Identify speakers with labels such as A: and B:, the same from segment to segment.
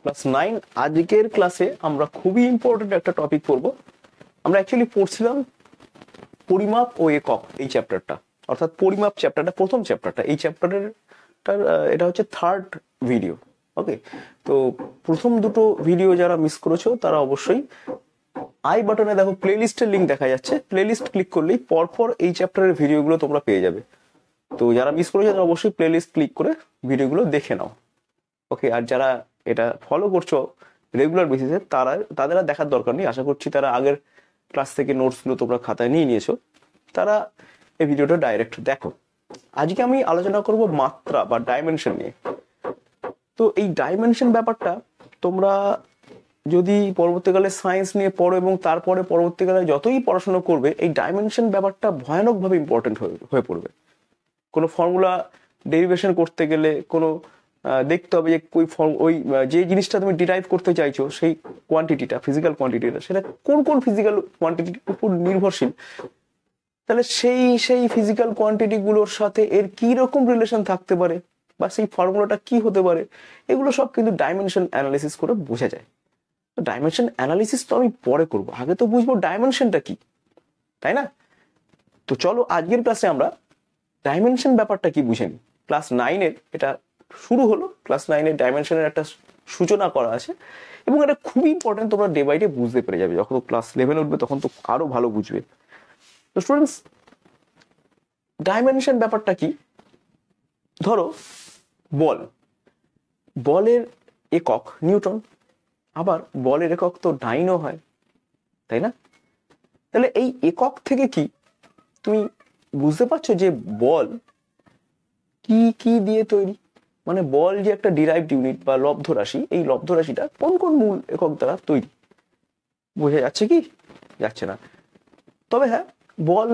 A: Class 9 আজকের ক্লাসে আমরা খুবই ইম্পর্টেন্ট একটা টপিক পড়বো। আমরা অ্যাকচুয়ালি পড়ছিলাম পরিমাপ ও একক এই চ্যাপ্টারটা, অর্থাৎ পরিমাপ চ্যাপ্টারটা প্রথম চ্যাপ্টারটা, এই চ্যাপ্টারের এটা হচ্ছে থার্ড ভিডিও। ওকে, তো প্রথম দুটো ভিডিও যারা মিস করেছো তারা অবশ্যই আই বাটনে দেখো প্লেলিস্টের লিঙ্ক দেখা যাচ্ছে, প্লেলিস্ট ক্লিক করলেই পরপর এই চ্যাপ্টারের ভিডিওগুলো তোমরা পেয়ে যাবে। তো যারা মিস করেছো তারা অবশ্যই প্লেলিস্ট ক্লিক করে ভিডিওগুলো দেখে নাও। ওকে, আর যারা এটা ফলো করছো রেগুলার বেসিসে তাদের আর দেখার দরকার নেই। আশা করছি তারা আগের ক্লাস থেকে নোটসগুলো তোমরা খাতায় নিয়ে নিয়েছো, তারা এই ভিডিওটা ডাইরেক্ট দেখো। আজকে আমি আলোচনা করব মাত্রা বা ডাইমেনশন নিয়ে। তো এই ডাইমেনশন ব্যাপারটা তোমরা যদি পরবর্তীকালে সায়েন্স নিয়ে পড়ো এবং তারপরে পরবর্তীকালে যতই পড়াশোনা করবে, এই ডাইমেনশন ব্যাপারটা ভয়ানকভাবে ইম্পর্টেন্ট হয়ে পড়বে। কোনো ফর্মুলা ডেরিভেশন করতে গেলে কোনো দেখতে হবে যে ওই যে জিনিসটা তুমি ডিরাইভ করতে চাইছো সেই কোয়ান্টিটিটা, ফিজিক্যাল কোয়ান্টিটিটা, সেটা কোন কোন ফিজিক্যাল কোয়ান্টিটির উপর নির্ভরশীল, তাহলে সেই ফিজিক্যাল কোয়ান্টিটিগুলোর সাথে এর কি রকম রিলেশন থাকতে পারে বা সেই ফর্মুলাটা কি হতে পারে, এগুলো সব কিন্তু ডাইমেনশন অ্যানালিসিস করে বোঝা যায়। তো ডাইমেনশন অ্যানালিসিস তো আমি পরে করবো, আগে তো বুঝবো ডাইমেনশনটা কি, তাই না? তো চলো আজকের ক্লাসে আমরা ডাইমেনশন ব্যাপারটা কি বুঝে নিই। ক্লাস 9-এর এটা শুরু হলো, ক্লাস 9-এর ডাইমেনশনের একটা সূচনা করা আছে এবং এটা খুবই ইম্পর্টেন্ট। তোমরা ডে বাই ডে বুঝতে পেরে যাবে, যখন ক্লাস 11 উঠবে তখন তো আরো ভালো বুঝবে। তো স্টুডেন্টস, ডাইমেনশন ব্যাপারটা কি? ধরো বলের একক নিউটন, আবার বলের একক তো ডাইনও হয়, তাই না? তাহলে এই একক থেকে কি তুমি বুঝতে পারছো যে বল কি কি দিয়ে তৈরি? মানে বল যে একটা ডিরাইভড ইউনিট বা লব্ধ রাশি, এই লব্ধ রাশিটা কোন কোন মূল একক দ্বারা তৈরি? বোঝা যাচ্ছে কি? যাচ্ছে না। তবে হ্যাঁ, বল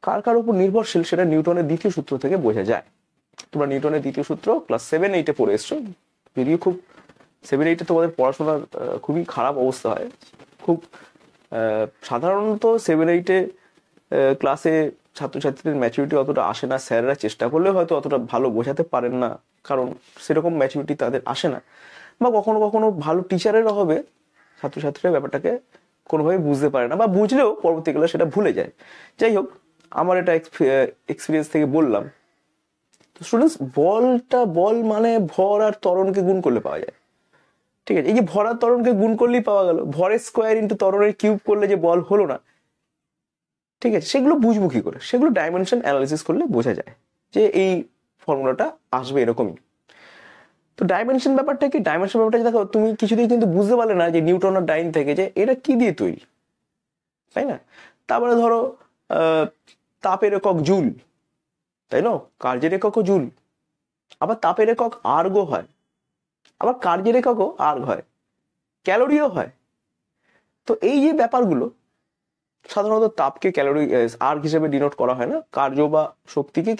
A: কার কার উপর নির্ভরশীল সেটা নিউটনের দ্বিতীয় সূত্র থেকে বোঝা যায়। তোমরা নিউটনের দ্বিতীয় সূত্র ক্লাস 7-8 পড়ে এসছো, যদিও খুব 7-8 তোমাদের পড়াশোনার খুবই খারাপ অবস্থা হয়। খুব সাধারণত 7-8 ক্লাসে ছাত্রছাত্রীদের ম্যাচুরিটি অতটা আসে না, স্যাররা চেষ্টা করলেও হয়তো অতটা ভালো বোঝাতে পারেন না, কারণ সেরকম ম্যাচুরিটি তাদের আসে না, বা কখনো কখনো ভালো টিচারের অভাবে ছাত্রছাত্রীরা ব্যাপারটাকে কোনোভাবে বুঝতে পারে না, বা বুঝলেও পরবর্তীকালে সেটা ভুলে যায়। যাই হোক, আমার এটা এক্সপিরিয়েন্স থেকে বললাম। তো স্টুডেন্টস, বল মানে ভর আর ত্বরণকে গুণ করলে পাওয়া যায়, ঠিক আছে? এই যে ভর আর ত্বরণকে গুণ করলেই পাওয়া গেল, ভরের স্কোয়ার ইন্টু ত্বরণের কিউব করলে যে বল হলো না, ঠিক আছে? সেগুলো বুঝবো কি করে? সেগুলো ডাইমেনশন অ্যানালিসিস করলে বোঝা যায় যে এই ফর্মুলাটা আসবে এরকমই। তো ডাইমেনশন ব্যাপারটা কি? ডাইমেনশন ব্যাপারটা দেখো, তুমি কিছুতেই কিন্তু বুঝতে পারলে না যে নিউটন আর ডাইন থেকে যে এটা কি দিয়ে তৈরি, তাই না? তারপরে ধরো তাপের একক জুল, তাই না? কার্যের এককও জুল, আবার তাপের একক আর্গও হয়, আবার কার্যের এককও আর্গ হয়, ক্যালোরিও হয়। তো এই যে ব্যাপারগুলো, সাধারণত তাপকে ক্যালোরি আর্গ হিসেবে ডিনোট করা হয় না, কার্য বা শক্তিকে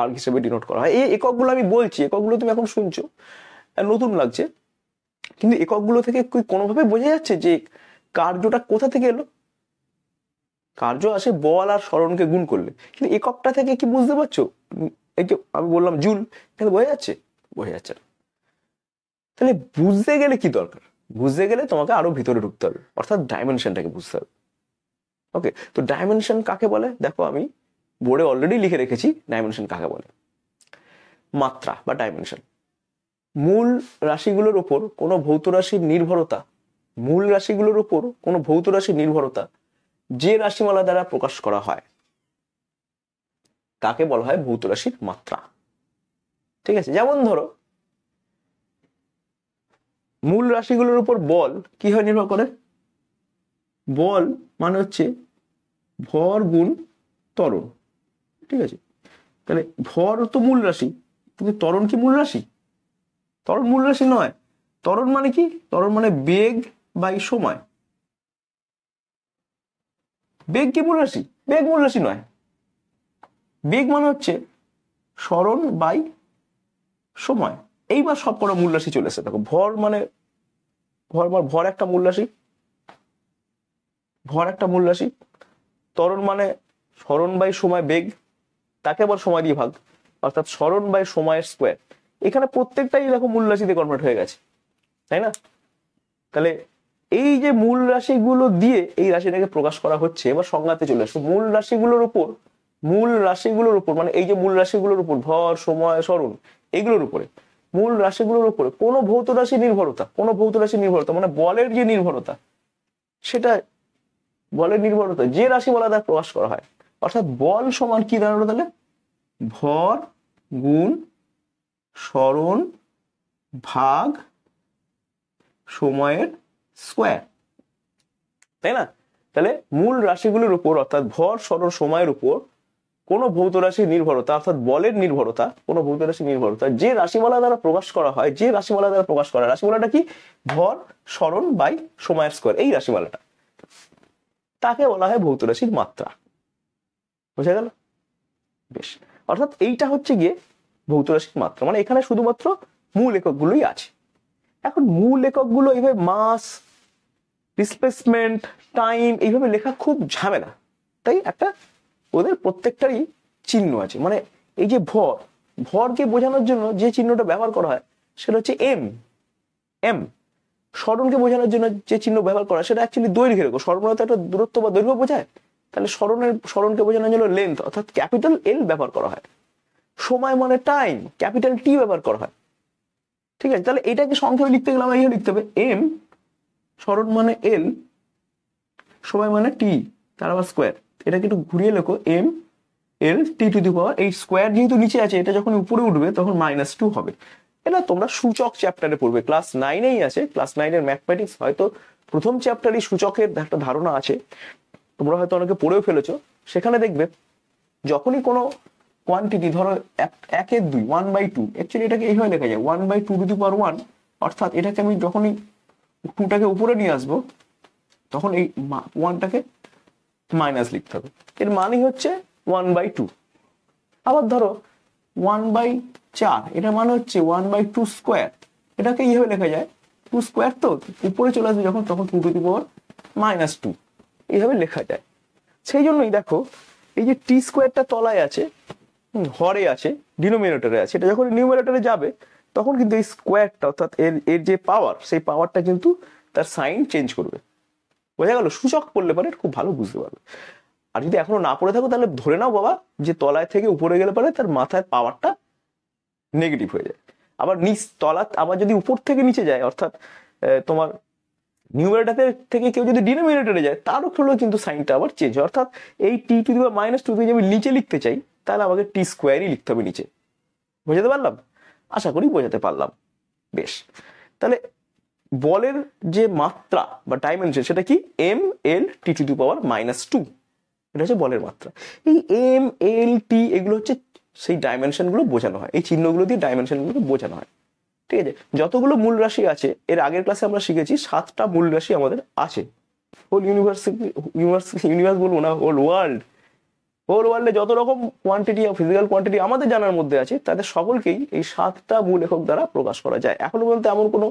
A: আর্গ হিসেবে ডিনোট করা হয়। এই এককগুলো আমি বলছি, এককগুলো তুমি এখন শুনছো, নতুন লাগছে, কিন্তু এককগুলো থেকে কোনোভাবে বোঝা যাচ্ছে যে কার্যটা কোথা থেকে এলো? কার্য আসে বল আর স্মরণকে গুণ করলে, কিন্তু এককটা থেকে কি বুঝতে পারছো? এই যে আমি বললাম জুল, কিন্তু বোঝা যাচ্ছে? বোঝা যাচ্ছে না। তাহলে বুঝতে গেলে কি দরকার? বুঝতে গেলে তোমাকে আরো ভিতরে ঢুকতে হবে, অর্থাৎ ডাইমেনশনটাকে বুঝতে হবে। ওকে, তো ডাইমেনশন কাকে বলে? দেখো, আমি বোর্ডে অলরেডি লিখে রেখেছি ডাইমেনশন কাকে বলে। মাত্রা বা ডাইমেনশন, মূল রাশিগুলোর ওপর কোনো ভৌত রাশির নির্ভরতা, মূল রাশিগুলোর ওপর কোনো ভৌত রাশির নির্ভরতা যে রাশিমালা দ্বারা প্রকাশ করা হয় তাকে বলা হয় ভৌত রাশির মাত্রা, ঠিক আছে? যেমন ধরো, মূল রাশিগুলোর উপর বল কি হয় নির্ভর করে? বল মানে হচ্ছে ভর গুণ ত্বরণ, ঠিক আছে? তাহলে ভর তো মূল রাশি, কিন্তু ত্বরণ কি মূল রাশি? ত্বরণ মূল রাশি নয়। ত্বরণ মানে কি? ত্বরণ মানে বেগ বাই সময়। বেগ কি মূল রাশি? বেগ মূল রাশি নয়। বেগ মানে হচ্ছে সরণ বাই সময়। এইবার সব কটা মূল রাশি চলে এসে দেখো, ভর একটা মূল রাশি, ত্বরণ মানে সরণ বাই সময় বেগ, তাকে আবার সময় দিয়ে ভাগ, অর্থাৎ সরণ বাই সময়ের স্কোয়ার। এখানে প্রত্যেকটাই দেখো মূল রাশিতে কনভার্ট হয়ে গেছে। তাই না? তাহলে এই যে মূল রাশিগুলো দিয়ে এই রাশিটাকে প্রকাশ করা হচ্ছে। এবার সংজ্ঞাতে চলে আসো। মূল রাশিগুলোর উপর মানে এই যে মূল রাশিগুলোর উপর ভর, সময়, স্মরণ, এগুলোর উপরে, মূল রাশিগুলোর উপরে কোনো ভৌত রাশি নির্ভরতা মানে বলের যে নির্ভরতা, সেটা বলের নির্ভরতা যে রাশি বলা দ্বারা প্রকাশ করা হয়। অর্থাৎ বল সমান কি দাঁড়ালো তাহলে? ভর গুণ স্মরণ ভাগ সময়ের স্কোয়ার, তাই না? তাহলে মূল রাশিগুলোর উপর অর্থাৎ ভর, স্মরণ, সময়ের উপর কোন ভৌত রাশির নির্ভরতা অর্থাৎ বলের নির্ভরতা, কোন ভৌত রাশির নির্ভরতা যে রাশিমালা দ্বারা প্রকাশ করা হয়, রাশিমালাটা কি? ভর, স্মরণ বাই সময়ের স্কোয়ার, এই রাশিমালাটা, তাকে বলা হয় ভৌত রাশির মাত্রা। বোঝা গেল? বেশ। অর্থাৎ এইটা হচ্ছে গিয়ে ভৌত রাশির মাত্রা, মানে এখানে শুধুমাত্র মূল এককগুলোই আছে। এখন মূল এককগুলো এইভাবে মাস, ডিসপ্লেসমেন্ট, টাইম এইভাবে লেখা খুব ঝামেলা, তাই একটা ওদের প্রত্যেকটারই চিহ্ন আছে। মানে এই যে ভরকে বোঝানোর জন্য যে চিহ্নটা ব্যবহার করা হয় সেটা হচ্ছে এম। স্মরণকে বোঝানোর জন্য যে চিহ্ন ব্যবহার করা হয় সেটা অ্যাকচুয়ালি দৈর্ঘ্যের একক। স্মরণ তো একটা দূরত্ব বা দৈর্ঘ্য বোঝায়, তাহলে স্মরণকে বোঝানোর জন্য লেন্থ অর্থাৎ ক্যাপিটাল এল ব্যবহার করা হয়। সময় মানে টাইম, ক্যাপিটাল টি ব্যবহার করা হয়। ঠিক আছে, তাহলে এটাকে সংক্ষেপে লিখতে গেলে আমার লিখতে হবে এম, স্মরণ মানে এল, সময় মানে টি, তার আবার স্কোয়ার। এটাকে একটু ঘুরিয়ে লেখো M L T to the পাওয়ার, এই স্কোয়ার যেহেতু নিচে আছে এটা যখন উপরে উঠবে তখন -2 হবে। এটা তোমরা সূচক চ্যাপ্টারে পড়বে, ক্লাস 9-এই আছে। ক্লাস 9-এর ম্যাথমেটিক্স হয়তো প্রথম চ্যাপ্টারই সূচকের একটা ধারণা আছে, তোমরা হয়তো অনেকে পড়েও ফেলেছো। সেখানে দেখবে যখনই কোনো কোয়ান্টিটি, ধরো 1/2, 1/2, অ্যাকচুয়ালি এটাকে এইভাবে লেখা যায় 1/2 টু দি পাওয়ার 1, অর্থাৎ এটাকে আমি যখনই 2টাকে উপরে নিয়ে আসবো তখন এই 1টাকে মাইনাস লিখতে হবে। এর মানেই হচ্ছে 1/2। আবার ধরো 1/4, এটা মানে হচ্ছে 1/2 স্কোয়ার, এটাকে এইভাবে লেখা যায় 2 স্কোয়ার, তো উপরে চলে আসবে যখন তখন 2 টু দি পাওয়ার -2, এইভাবে লেখা যায়। সেই জন্যই দেখো এই যে টি স্কোয়ারটা তলায় আছে, হরে আছে, ডিনোমিনেটরে আছে, এটা যখন নিউমারেটরে যাবে তখন কিন্তু এই স্কোয়ারটা অর্থাৎ এর যে পাওয়ার, সেই পাওয়ারটা কিন্তু তার সাইন চেঞ্জ করবে। বোঝা গেল? সূচক পড়লে পরে খুব ভালো বুঝতে পারবে। আর যদি এখনো না পড়ে থাকো তাহলে ধরে নাও বাবা যে তলায় থেকে উপরে গেলে পরে তার মাথায় পাওয়ারটা নেগেটিভ হয়ে যায়। আবার আবার যদি উপর থেকে নিচে যায় অর্থাৎ তোমার নিউমারেটর থেকে কেউ যদি ডিনোমিনেটরে যায় তারও কিন্তু সাইনটা আবার চেঞ্জ হয়। অর্থাৎ এই টি টু দি পাওয়ার -2 যদি আমি নিচে লিখতে চাই তাহলে আমাকে টি স্কোয়ারই লিখতে হবে নিচে। বোঝাতে পারলাম? আশা করি বোঝাতে পারলাম। বেশ, তাহলে বলের যে মাত্রা বা ডাইমেনশন সেটা কি? M L T to the power -2, এটা হচ্ছে বলের মাত্রা। এই এম এল টি এগুলো হচ্ছে সেই ডাইমেনশন গুলো বোঝানো হয়, এই চিহ্নগুলো দিয়ে ডাইমেনশন গুলোকে বোঝানো হয়। ঠিক আছে, যতগুলো মূল রাশি আছে এর আগের ক্লাসে আমরা শিখেছি 7টা মূল রাশি আমাদের আছে। হোল ইউনিভার্স বলবো না, হোল ওয়ার্ল্ডে যত রকম কোয়ান্টিটি ফিজিক্যাল কোয়ান্টিটি আমাদের জানার মধ্যে আছে তাদের সকলকেই এই 7টা মূল একক দ্বারা প্রকাশ করা যায়। এখনো বলতে এমন কোনো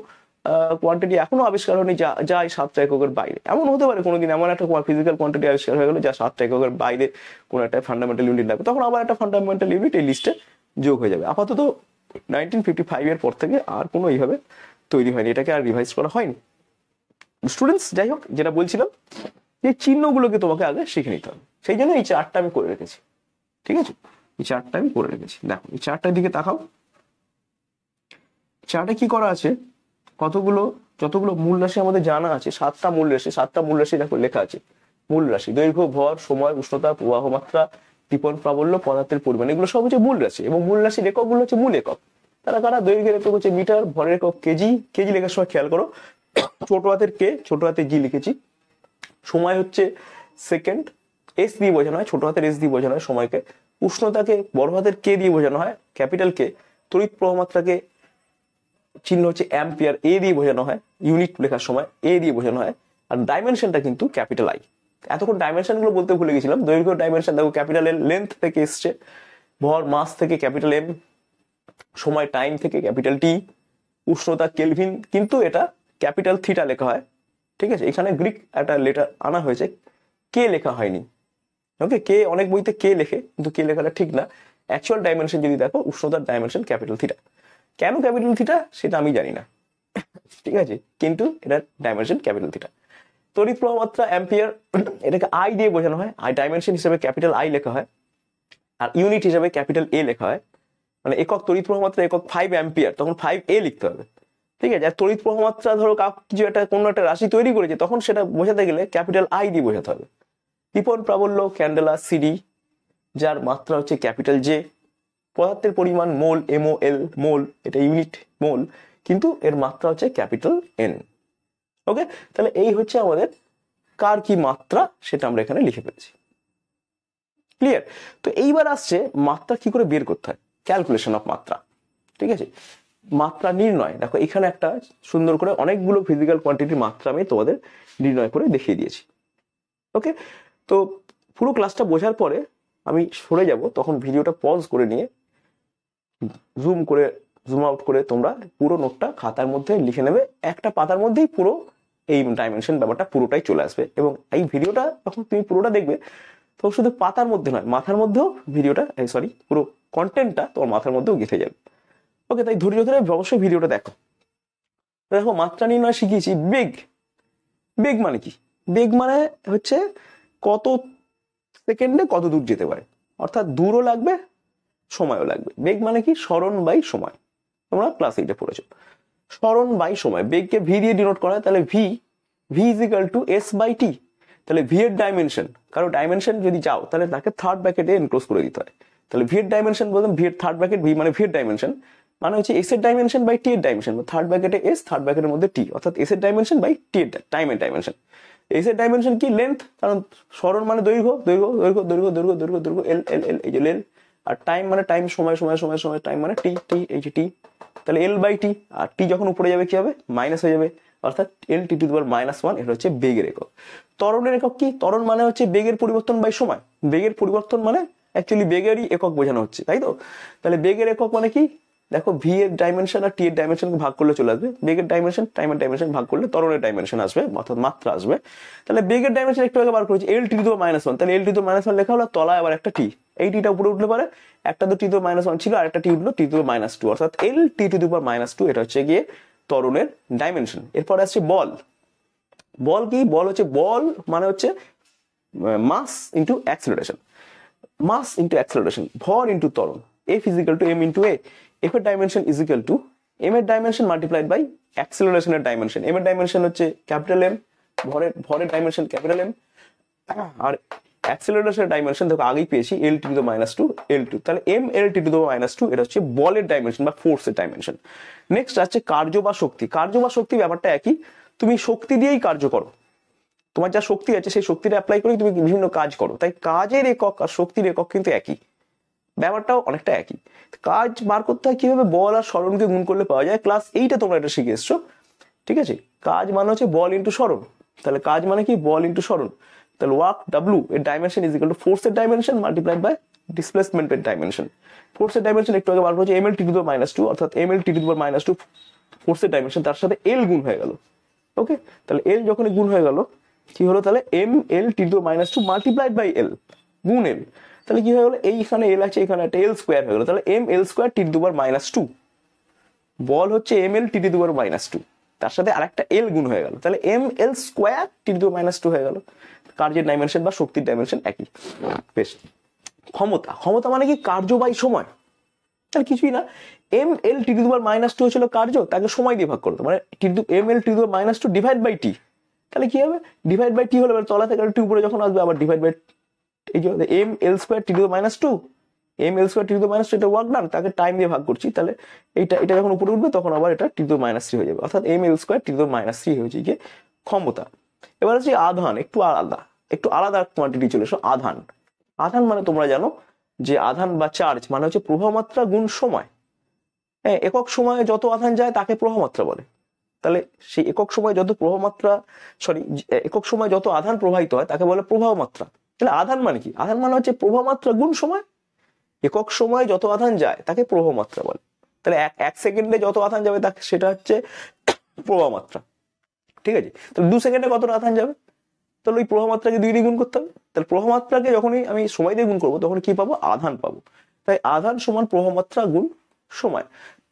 A: কোয়ান্টিটি এখনো আবিষ্কার হয়নি যা এই 7টা এককের বাইরে। এমন হতে পারে কোনোদিন এমন একটা ফিজিক্যাল কোয়ান্টিটি আবিষ্কার হয়ে গেলো যা 7টা এককের বাইরে কোনো একটা ফান্ডামেন্টাল ইউনিট লাগবে, তখন আবার একটা ফান্ডামেন্টাল ইউনিট এই লিস্টে যোগ হয়ে যাবে। আপাতত 1955 পর থেকে আর কোনো এইভাবে তৈরি হয়নি, এটাকে আর রিভাইজ করা হয়নি। স্টুডেন্টস, যাই হোক, যেটা বলছিলাম যে চিহ্নগুলোকে তোমাকে আগে শিখে নিতে হবে, সেই জন্য এই চার্টটা আমি করে রেখেছি। ঠিক আছে, এই চার্টটা আমি করে রেখেছি। দেখো এই চার্টটার দিকে তাকাও। চার্টে কি করা আছে? যতগুলো মূল রাশি আমাদের জানা আছে, 7টা মূল রাশি দেখো লেখা আছে। মূল রাশি দৈর্ঘ্য, ভর, সময়, উষ্ণতা, প্রবাহ মাত্রা, টিপন প্রাবল্য, পদার্থের পরিমাণ, এগুলো সব হচ্ছে মূল রাশি। এবং মূল রাশির এককগুলো হচ্ছে মূল একক। তারা কারা? দৈর্ঘ্যের একক হচ্ছে মিটার, ভরের একক কেজি লেখার সময় খেয়াল করো ছোট হাতের কে, ছোট হাতের জি লিখেছি। সময় হচ্ছে সেকেন্ড, এস দিয়ে বোঝানো হয়, ছোট হাতের এস দিয়ে বোঝানো হয় সময়কে। উষ্ণতাকে বড় হাতের কে দিয়ে বোঝানো হয়, ক্যাপিটাল কে। তড়িৎ প্রবাহমাত্রাকে চিহ্ন হচ্ছে অ্যাম্পিয়ার, এ দিয়ে বোঝানো হয়, ইউনিট লেখার সময় এ দিয়ে বোঝানো হয়। আর ডাইমেনশনটা কিন্তু ক্যাপিটাল আই। এতক্ষণ ডাইমেনশন গুলো বলতে ভুলে গেছিলাম। দৈর্ঘ্য ডাইমেনশন দেখো ক্যাপিটাল এল, লেন্থ থেকে এসছে, ভর মাস থেকে ক্যাপিটাল এম, সময় টাইম থেকে ক্যাপিটাল টি, উষ্ণতা কেলভিন, কিন্তু এটা ক্যাপিটাল থিটা লেখা হয়। ঠিক আছে, এখানে গ্রিক একটা লেটার আনা হয়েছে, কে লেখা হয়নি। ওকে, কে অনেক বইতে কে লেখে, কিন্তু কে লেখাটা ঠিক না। অ্যাকচুয়াল ডাইমেনশন যদি দেখো উষ্ণতার ডাইমেনশন ক্যাপিটাল থিটা। কেন ক্যাপিটাল থিটা সেটা আমি জানি না, ঠিক আছে, কিন্তু এটা ডাইমেনশন ক্যাপিটাল থিটা। তড়িৎ প্রবাহ মাত্রা অ্যাম্পিয়ার, এটাকে আই দিয়ে বোঝানো হয়, আই ডাইমেনশন হিসেবে ক্যাপিটাল আই লেখা হয়, আর ইউনিট হিসেবে ক্যাপিটাল এ লেখা হয়। মানে একক তড়িৎ প্রবাহ মাত্রা একক 5 অ্যাম্পিয়ার, তখন 5A লিখতে হবে। ঠিক আছে, আর তড়িৎ প্রবাহ মাত্রা ধরো কিছু একটা কোনো একটা রাশি তৈরি করেছে, তখন সেটা বোঝাতে গেলে ক্যাপিটাল আই দিয়ে বোঝাতে হবে। দীপন প্রাবল্য ক্যান্ডেলা সিডি, যার মাত্রা হচ্ছে ক্যাপিটাল জে। পদার্থের পরিমাণ মোল, MOL মোল, এটা ইউনিট মোল, কিন্তু এর মাত্রা হচ্ছে ক্যাপিটাল এন। ওকে, তাহলে এই হচ্ছে আমাদের কার কি মাত্রা, সেটা আমরা এখানে লিখে ফেলেছি। ক্লিয়ার? তো এইবার আসছে মাত্রা কি করে বের করতে হয়, ক্যালকুলেশন অফ মাত্রা। ঠিক আছে, মাত্রা নির্ণয়, দেখো এখানে একটা সুন্দর করে অনেকগুলো ফিজিক্যাল কোয়ান্টিটির মাত্রা আমি তোমাদের নির্ণয় করে দেখিয়ে দিয়েছি। ওকে, তো পুরো ক্লাসটা বোঝার পরে আমি সরে যাব, তখন ভিডিওটা পজ করে নিয়ে জুম আউট করে তোমরা পুরো নোটটা খাতার মধ্যে লিখে নেবে। একটা পাতার মধ্যেই পুরো এই ডাইমেনশন ব্যাপারটা পুরোটাই চলে আসবে, এবং এই ভিডিওটা যখন তুমি পুরোটা দেখবে তো শুধু পাতার মধ্যে নয়, মাথার মধ্যেও ভিডিওটা পুরো কন্টেন্টটা তোমার মাথার মধ্যেও গেঁথে যাবে। ওকে, তাই ধৈর্য ধরে অবশ্যই ভিডিওটা দেখো। দেখো মাত্রা নির্ণয় শিখিয়েছি বেগ। বেগ মানে কি? বেগ মানে হচ্ছে কত সেকেন্ডে কত দূর যেতে পারে, অর্থাৎ দূরও লাগবে সময়ও লাগবে। বেগ মানে কি? সরণ বাই সময়। তোমরা ক্লাস 8-এ পড়েছো সরণ বাই সময়। বেগকে ভি দিয়ে ডিনোট করা হয়, তাহলে V is equal to S by T. তাহলে ভি এর ডাইমেনশন, কারো ডাইমেনশন যদি যাও তাহলে তাকে থার্ড ব্র্যাকেটে এনক্লোজ করে দিতে হয়। তাহলে ভি এর ডাইমেনশন বললাম, ভি এর থার্ড ব্র্যাকেট ভি মানে ভি এর ডাইমেনশন, মানে হচ্ছে এস এর ডাইমেনশন বাই টি এর ডাইমেনশন, থার্ড ব্র্যাকেটে এস, থার্ড ব্র্যাকেটের মধ্যে টি, অর্থাৎ এস এর ডাইমেনশন বাই টি এর টাইমের ডাইমেনশন। এস এর ডাইমেনশন কি? লেন্থ, কারণ সরণ মানে দৈর্ঘ্য, দৈর্ঘ্য দৈর্ঘ্য দৈর্ঘ্য দৈর্ঘ্য দৈর্ঘ্য দৈর্ঘ্য, এল এল এল, এই যে এল। আর টাইম মানে টাইম, সময় সময় সময় সময়, টাইম মানে টি টি, এই যে টি। তাহলে এল বাই টি, আর টি যখন উপরে যাবে কি হবে? মাইনাস হয়ে যাবে, অর্থাৎ এল টি টু দি পাওয়ার -1। এটা হচ্ছে বেগের একক। ত্বরণের একক কি? ত্বরণ মানে হচ্ছে বেগের পরিবর্তন বাই সময়। বেগের পরিবর্তন মানে অ্যাকচুয়ালি বেগেরই একক বোঝানো হচ্ছে, তাই তো? তাহলে বেগের একক মানে কি? দেখো ভি এর ডাইমেনশন আর টি এর ডাইমেনশনকে ভাগ করলে চলে আসবে, বেগের ডাইমেনশন টাইমের ডাইমেনশন ভাগ করলে ত্বরণের ডাইমেনশন আসবে, অর্থাৎ মাত্রা আসবে। তাহলে বেগের ডাইমেনশন একটু আগে বার করেছি, এল টি টু দি পাওয়ার -1, তাহলে এল টি টু দি পাওয়ার -1 লেখা হলো, তলায় আবার একটা টি, এই টিটা উপরে উঠলে পারে, একটা তো টি টু দি পাওয়ার -1 ছিল, আর একটা টি উঠলো টি টু দি পাওয়ার -2, অর্থাৎ এল টি টু দি পাওয়ার -2, এটা হচ্ছে গিয়ে ত্বরণের ডাইমেনশন। এরপর আসছে বল। বল কি? বল হচ্ছে, বল মানে হচ্ছে mass into acceleration, mass into acceleration, ভর ইন্টু ত্বরণ। F is equal to M into A. F এর dimension is equal to M এর ডাইমেনশন মাল্টিপ্লাইড বাই অ্যাক্সিলারেশনের ডাইমেনশন। এম এর ডাইমেনশন হচ্ছে ক্যাপিটাল এম, ভরের ডাইমেনশন ক্যাপিটাল এম, আর অ্যাক্সিলারেশনের ডাইমেনশন দেখো আগেই পেয়েছি, এল T to the power -2 L2। তাহলে M L T to the power -2, এটা হচ্ছে বলের ডাইমেনশন বা ফোর্সের ডাইমেনশন। নেক্সট আছে কার্য বা শক্তি। কার্য বা শক্তি ব্যাপারটা একই, তুমি শক্তি দিয়েই কার্য করো, তোমার যা শক্তি আছে সেই শক্তিটা অ্যাপ্লাই করে তুমি বিভিন্ন কাজ করো, তাই কাজের একক আর শক্তির একক কিন্তু একই, ব্যাপারটাও অনেকটা একই। কাজ বার করতে হয় কিভাবে? বল আর সরণকে গুণ করলে পাওয়া যায়। ক্লাস 8-এ তোমরা এটা শিখে এসছো, ঠিক আছে? কাজ মানে হচ্ছে বল ইন্টু সরণ, তাহলে কাজ মানে কি? বল ইন্টু সরণ। তাহলে ওয়ার্ক ডাব্লু এর ডাইমেনশন ইজ ইকুয়াল টু ফোর্সের ডাইমেনশন মাল্টিপ্লাইড বাই ডিসপ্লেসমেন্টের ডাইমেনশন। ফোর্সের ডাইমেনশন একটু আগে বার করেছি, M L T to the power -2, অর্থাৎ M L T to the power -2 ফোর্সের ডাইমেনশন, তার সাথে এল গুণ হয়ে গেল। ওকে, তাহলে এল যখনই গুণ হয়ে গেল কি হলো? তাহলে M L T to the power -2 multiplied by L গুণ এল, তাহলে কি হয়ে গেলো? এইখানে এল আছে, এখানে একটা এল স্কোয়ার হয়ে গেলো, তাহলে M L square T to the power -2। বল হচ্ছে M L T to the power -2, তার সাথে আরেকটা এল গুণ হয়ে গেল, তাহলে M L square T to the power -2 হয়ে গেল। কার্যের ডাইমেনশন বা শক্তির ডাইমেনশন একই। বেশ। ক্ষমতা। ক্ষমতা মানে কি? কার্য বাই সময়। তাহলে কিছুই না, M L T to the power -2 হচ্ছিল কার্য, তাকে সময় দিয়ে ভাগ করতো, মানে M L T to the power -2 divide by T. তাহলে কি হবে? ডিভাইড বাই টি হলে তলা থেকে টি উপরে যখন আসবে আবার ডিভাইড বাই, এই যে M L square T to the power -2, M L square T to the power -2, এটা ওয়ার্ক ডান, তাকে টাইম দিয়ে ভাগ করছি, তাহলে এটা যখন উপরে উঠবে তখন আবার এটা টি টু দি পাওয়ার -3 হয়ে যাবে, অর্থাৎ M L square T to the power -3 হয়েছে গিয়ে ক্ষমতা। এবার হচ্ছে আধান, একটু আলাদা কোয়ান্টিটি চলে এসো। আধান। আধান মানে তোমরা জানো যে আধান বা চার্জ মানে হচ্ছে প্রবাহ মাত্রা গুণ সময়। হ্যাঁ, একক সময়ে যত আধান যায় তাকে প্রবাহ মাত্রা বলে। তাহলে সেই একক সময়ে যত একক সময়ে যত আধান প্রবাহিত হয় তাকে বলে প্রবাহ মাত্রা। তাহলে আধান মানে কি? আধান মানে হচ্ছে প্রবাহ মাত্রা গুণ সময়। একক সময়ে যত আধান যায় তাকে প্রবাহ মাত্রা বলে। তাহলে এক সেকেন্ডে যত আধান যাবে তাকে সেটা হচ্ছে প্রবাহ মাত্রা, ঠিক আছে? তাহলে 2 সেকেন্ডে কতটা আধান যাবে? তাহলে ওই প্রবাহ মাত্রাকে 2 দিয়ে গুণ করতে হবে। তাহলে প্রবাহ মাত্রাকে যখনই আমি সময় দিয়ে গুণ করবো তখন কি পাবো? আধান পাবো। তাই আধান সমান প্রবাহ মাত্রা গুণ সময়।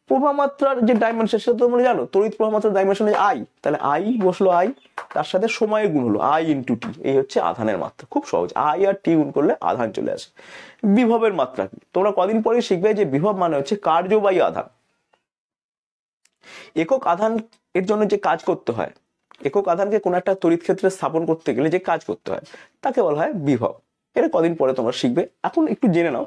A: প্রভামাত্রার যে ডাইমেনশন সেটা তোমরা জানো, তড়িৎ প্রভামাত্রার ডাইমেনশন আই, তাহলে আই বসলো আই, তার সাথে সময়ের গুণ হলো আই ইন্টু টি, এই হচ্ছে আধানের মাত্রা। খুব সহজ, আই আর টি গুণ করলে আধান চলে আসে। বিভবের মাত্রা কি তোমরা কদিন পরে শিখবে যে বিভব মানে হচ্ছে কার্য বাই আধান। একক আধান এর জন্য যে কাজ করতে হয়, একক আধানকে কোনো একটা তড়িৎ ক্ষেত্রে স্থাপন করতে গেলে যে কাজ করতে হয় তাকে বলা হয় বিভব। এটা কদিন পরে তোমরা শিখবে। এখন একটু জেনে নাও,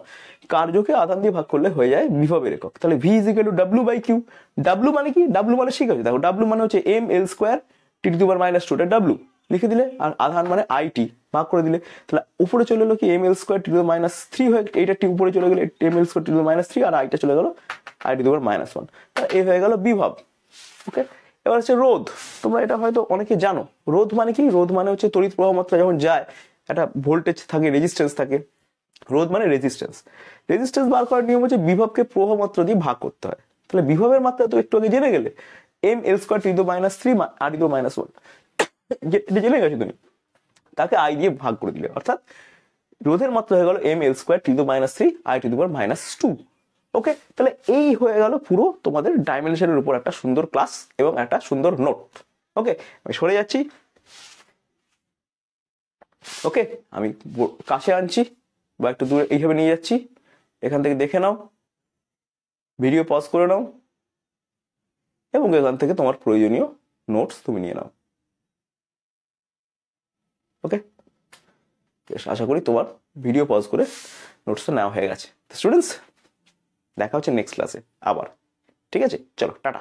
A: কার্যকে আধান দিয়ে ভাগ করলে হয়ে যায় বিভবের একক। তাহলে V is equal to W by Q. W মানে কি? ডাব্লিউ মানে শিখে আছে, দেখো ডাব্লিউ মানে হচ্ছে M L square T to the power minus two, এটা ডাব্লিউ লিখে দিলে, আর আধান মানে আই টি ভাগ করে দিলে, তাহলে উপরে চলে এলো কি M L square T to the power minus three হয়ে, এইটা টি উপরে চলে গেলে M L square T to the power minus three, আর আইটা চলে গেল I to the power minus one. এই হয়ে গেল বিভব। ওকে, এবার হচ্ছে রোধ। তোমরা এটা হয়তো অনেকে জানো, রোধ মানে কি? রোধ মানে হচ্ছে তড়িৎ প্রবাহ মাত্রা যখন যায়, একটা ভোল্টেজ থাকে, রেজিস্ট্যান্স থাকে, রোধ মানে রেজিস্ট্যান্স। রেজিস্ট্যান্স বার করার নিয়ম হচ্ছে বিভবকে প্রবাহ মাত্রা দিয়ে ভাগ করতে হয়। তাহলে বিভবের মাত্রা তো একটু আগে জেনে গেলে, M L square T to minus three R two minus one, জেনে গেছো তুমি, তাকে আই দিয়ে ভাগ করে দিলে, অর্থাৎ রোধের মাত্রা হয়ে গেল M L square T to minus three I to minus two. Okay, তাহলে এই হয়ে গেল পুরো তোমাদের ডাইমেনশনের উপর একটা সুন্দর ক্লাস এবং একটা সুন্দর নোট। ওকে, আমি সরে যাচ্ছি। ওকে, আমি কাছে আনছি বা একটু দূরে এইভাবে নিয়ে যাচ্ছি, এখান থেকে দেখে নাও, ভিডিও পজ করে নাও এবং এখান থেকে তোমার প্রয়োজনীয় নোটস তুমি নিয়ে নাও। ওকে, বেশ, আশা করি তোমার ভিডিও পজ করে নোটসটা নেওয়া হয়ে গেছে। স্টুডেন্টস, দেখা হচ্ছে নেক্সট ক্লাসে আবার, ঠিক আছে? চলো, টাটা।